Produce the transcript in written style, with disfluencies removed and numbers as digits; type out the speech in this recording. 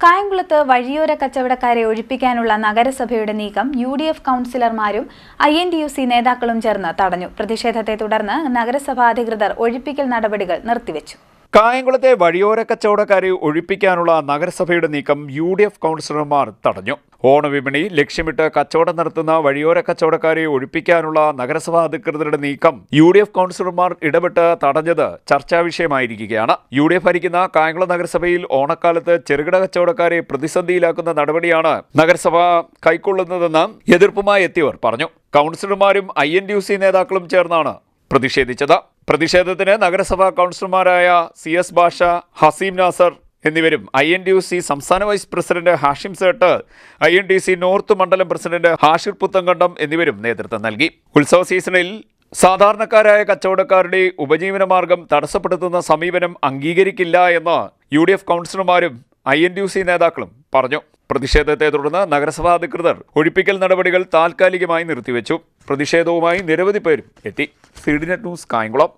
കായംകുളത്ത് വഴിയോര കച്ചവടക്കാരെ ഒഴിപ്പിക്കാനുള്ള നഗരസഭയുടെ നീക്കം UDF കൗൺസിലർമാരും INTUC നേതാക്കളും ചേർന്ന് തടഞ്ഞു. പ്രതിഷേധത്തെ തുടർന്ന് നഗരസഭാ അധികൃതർ ഒഴിപ്പിക്കൽ നടപടികൾ നിർത്തിവെച്ചു. കായംകുളത്തെ വഴിയോര കച്ചവടക്കാരെ ഒഴിപ്പിക്കാനുള്ള നഗരസഭയുടെ നീക്കം UDF കൗൺസിലർമാർ തടഞ്ഞു. ഓണവിപണി ലക്ഷ്യമിട്ട് കച്ചവടം നടത്തുന്ന വഴിയോര കച്ചവടക്കാരെ ഒഴിപ്പിക്കാനുള്ള നഗരസഭാ അധികൃതരുടെ നീക്കം UDF കൗൺസിലർമാർ ഇടപെട്ട് തടഞ്ഞത് ചർച്ചാ വിഷയമായിരിക്കുകയാണ്. UDF ഭരിക്കുന്ന കായംകുളം നഗരസഭയിൽ ഓണക്കാലത്ത് ചെറുകിട കച്ചവടക്കാരെ പ്രതിസന്ധിയിലാക്കുന്ന നടപടിയാണ് നഗരസഭ കൈക്കൊള്ളുന്നതെന്ന് എതിർപ്പുമായി എത്തിയവർ പറഞ്ഞു. കൗൺസിലർമാരും INTUC നേതാക്കളും ചേർന്നാണ് പ്രതിഷേധിച്ചത്. പ്രതിഷേധത്തിന് നഗരസഭാ കൗൺസിലർമാരായ CS ഭാഷ, ഹസീം നാസർ എന്നിവരും INTUC സംസ്ഥാന vice president Hashim Sait, INTUC north മണ്ഡലം പ്രസിഡന്റ് ഹാഷിർ പുത്തങ്കണ്ടം എന്നിവരും നേതൃത്വം നൽകി. ഉത്സവ സീസണിൽ സാധാരണക്കാരായ കച്ചവടക്കാരുടെ ഉപജീവനമാർഗം തടസ്സപ്പെടുത്തുന്ന സമീപനം അംഗീകരിക്കില്ല എന്ന് UDF കൗൺസിലർമാരും INTUC നേതാക്കളും പറഞ്ഞു. പ്രതിഷേധത്തെ തുടർന്ന് നഗരസഭാ അധികൃതർ ഒഴിപ്പിക്കൽ നടപടികൾ താൽക്കാലികമായി നിർത്തിവെച്ചു. പ്രതിഷേധവുമായി നിരവധി പേരും എത്തി. CDNet news, Kayamkulam.